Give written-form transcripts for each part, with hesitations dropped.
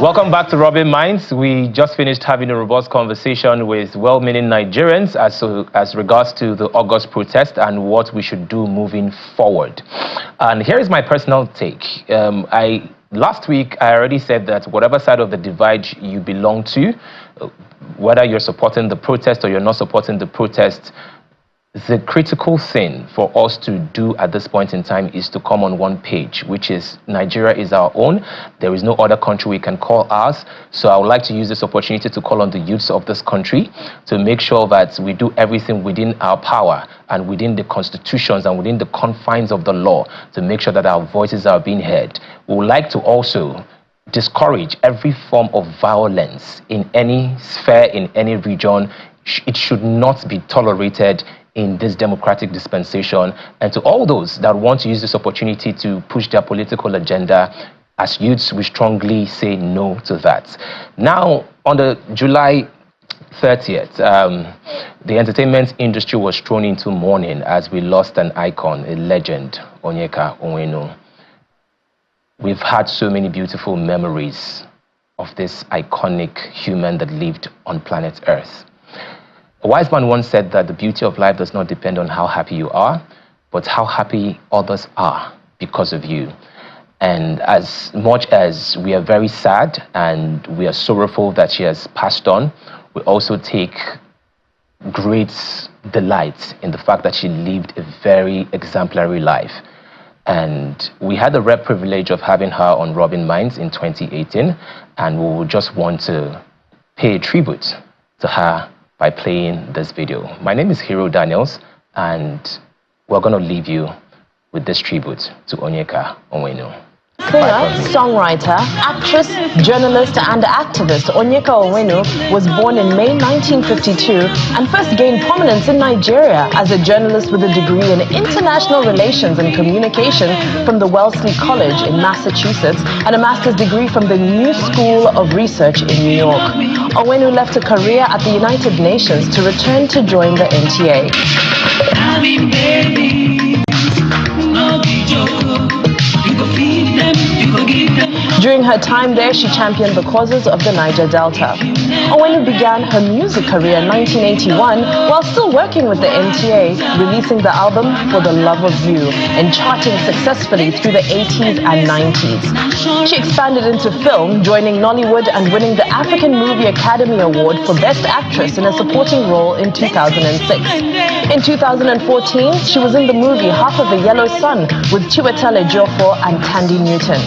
Welcome back to Rubbin Minds. We just finished having a robust conversation with well-meaning Nigerians as regards to the August protest and what we should do moving forward. And here is my personal take. Last week, I already said that whatever side of the divide you belong to, whether you're supporting the protest or you're not supporting the protest, the critical thing for us to do at this point in time is to come on one page, which is Nigeria is our own. There is no other country we can call ours. So I would like to use this opportunity to call on the youths of this country to make sure that we do everything within our power and within the constitutions and within the confines of the law to make sure that our voices are being heard. We would like to also discourage every form of violence in any sphere, in any region. It should not be tolerated in this democratic dispensation. And to all those that want to use this opportunity to push their political agenda, as youths, we strongly say no to that. Now, on the July 30th, the entertainment industry was thrown into mourning as we lost an icon, a legend, Onyeka, Onwenu. We've had so many beautiful memories of this iconic human that lived on planet Earth. A wise man once said that the beauty of life does not depend on how happy you are, but how happy others are because of you. And as much as we are very sad and we are sorrowful that she has passed on, we also take great delight in the fact that she lived a very exemplary life. And we had the rare privilege of having her on Rubbin Minds in 2018, and we would just want to pay a tribute to her by playing this video. My name is Hero Daniels, and we're going to leave you with this tribute to Onyeka Onwenu. Singer, songwriter, actress, journalist, and activist Onyeka Onwenu was born in May 1952 and first gained prominence in Nigeria as a journalist with a degree in international relations and communication from the Wellesley College in Massachusetts and a master's degree from the New School of Research in New York. Onwenu left a career at the United Nations to return to join the NTA. During her time there, she championed the causes of the Niger Delta. Onwenu began her music career in 1981 while still working with the NTA, releasing the album For the Love of You and charting successfully through the 80s and 90s. She expanded into film, joining Nollywood and winning the African Movie Academy Award for Best Actress in a supporting role in 2006. In 2014, she was in the movie Half of a Yellow Sun with Chiwetel Ejiofor and Tandy Newton.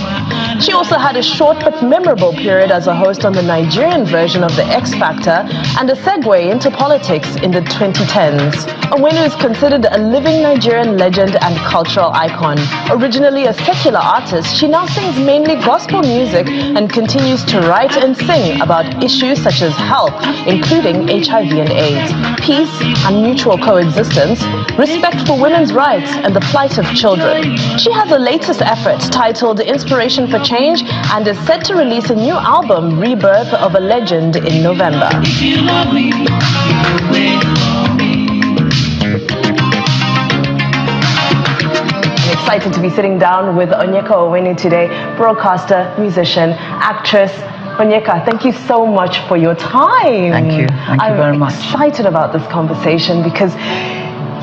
She also had a short but memorable period as a host on the Nigerian version of The X Factor and a segue into politics in the 2010s. Onwenu is considered a living Nigerian legend and cultural icon. Originally a secular artist, she now sings mainly gospel music and continues to write and sing about issues such as health, including HIV and AIDS, peace and mutual coexistence, respect for women's rights and the plight of children. She has a latest effort titled Inspiration for Change and is set to release a new album, Rebirth of a Legend, in November. I'm excited to be sitting down with Onyeka Onwenu today, broadcaster, musician, actress. Onyeka, thank you so much for your time. Thank you. Thank you very much. I'm excited about this conversation because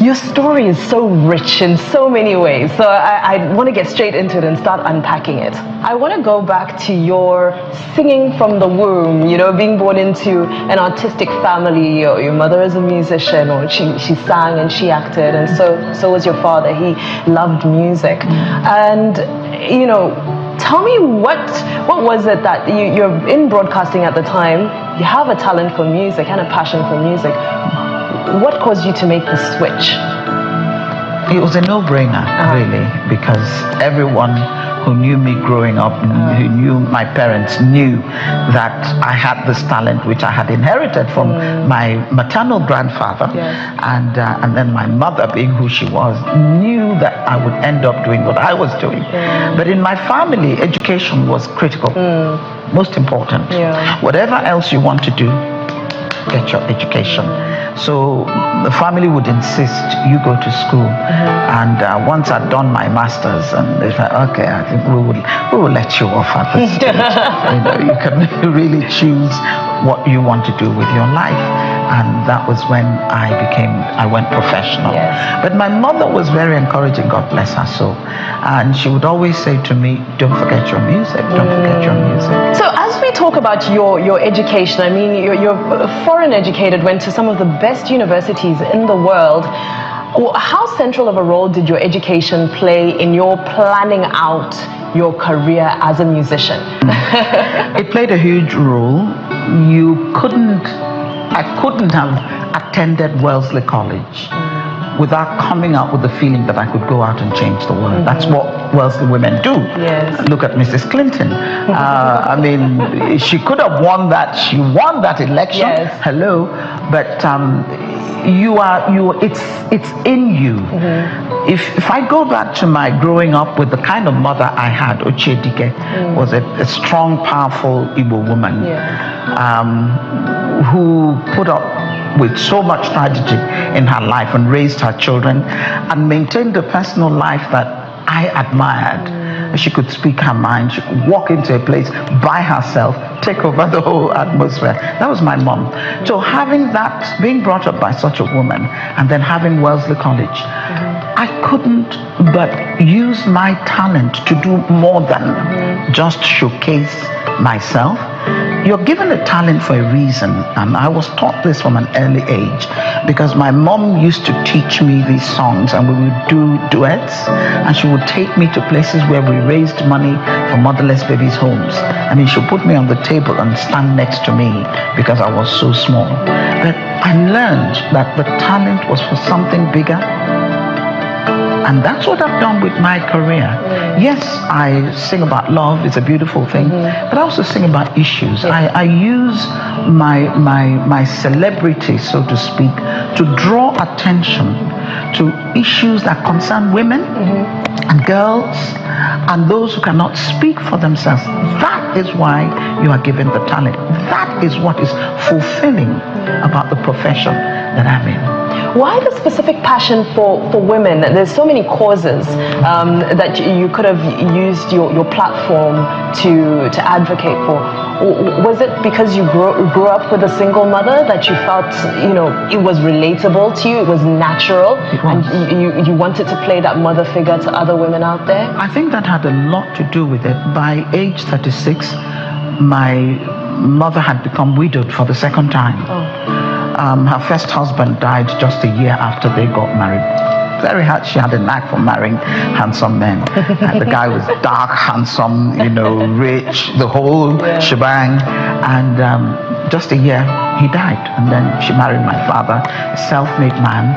your story is so rich in so many ways. So I want to get straight into it and start unpacking it. I want to go back to your singing from the womb, you know, being born into an artistic family. Your mother is a musician, or she sang and she acted, and so was your father. He loved music. And, you know, tell me what was it that you're in broadcasting at the time, you have a talent for music and a passion for music. What caused you to make the switch? It was a no-brainer, really, because everyone who knew me growing up, who knew my parents, knew that I had this talent which I had inherited from my maternal grandfather. Yes. And then my mother, being who she was, knew that I would end up doing what I was doing. But in my family, education was critical, most important. Whatever else you want to do, get your education. So the family would insist you go to school. And once I'd done my master's, and they said, okay, I think we will let you off at this stage. You can really choose what you want to do with your life. And that was when I went professional. Yes. But my mother was very encouraging, God bless her soul. And she would always say to me, don't forget your music, don't forget your music. So as we talk about your education, I mean, you're foreign educated, went to some of the best universities in the world. How central of a role did your education play in your planning out your career as a musician? It played a huge role. I couldn't have attended Wellesley College without coming out with the feeling that I could go out and change the world. That's what Wellesley women do. Yes. Look at Mrs. Clinton. I mean, she could have won that. She won that election. Yes. Hello, but it's in you. If I go back to my growing up with the kind of mother I had, Ochedike was a strong, powerful Igbo woman who put up with so much tragedy in her life and raised her children and maintained a personal life that I admired. She could speak her mind. She could walk into a place by herself, take over the whole atmosphere. That was my mom. So having that, being brought up by such a woman, and then having Wellesley College, I couldn't but use my talent to do more than just showcase myself. You're given a talent for a reason, and I was taught this from an early age because my mom used to teach me these songs, and we would do duets, and she would take me to places where we raised money for motherless babies' homes. I mean, she'd put me on the table and stand next to me because I was so small. But I learned that the talent was for something bigger. And that's what I've done with my career. Yes, I sing about love, it's a beautiful thing, but I also sing about issues. I use my celebrity, so to speak, to draw attention to issues that concern women and girls and those who cannot speak for themselves. That is why you are given the talent. That is what is fulfilling about the profession that I'm in. Why the specific passion for women? There's so many causes that you could have used your platform to advocate for. Was it because you grew up with a single mother that you felt, it was relatable to you, it was natural, and you wanted to play that mother figure to other women out there? I think that had a lot to do with it. By age 36, my mother had become widowed for the second time. Her first husband died just a year after they got married. Very hard. She had a knack for marrying handsome men. The guy was dark, handsome, rich, the whole shebang. And just a year, he died. And then she married my father, a self-made man.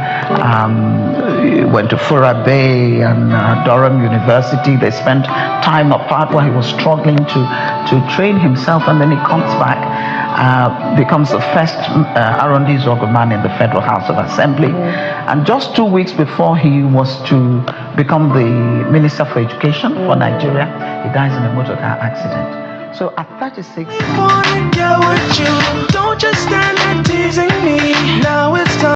He went to Fura Bay and Durham University. They spent time apart while he was struggling to train himself. And then he comes back. Becomes the first R&D Zogo man in the Federal House of Assembly. And just 2 weeks before he was to become the Minister for Education for Nigeria, he dies in a motor car accident. So at 36... I wanna get with you. Don't just stand there teasing me. Now it's time.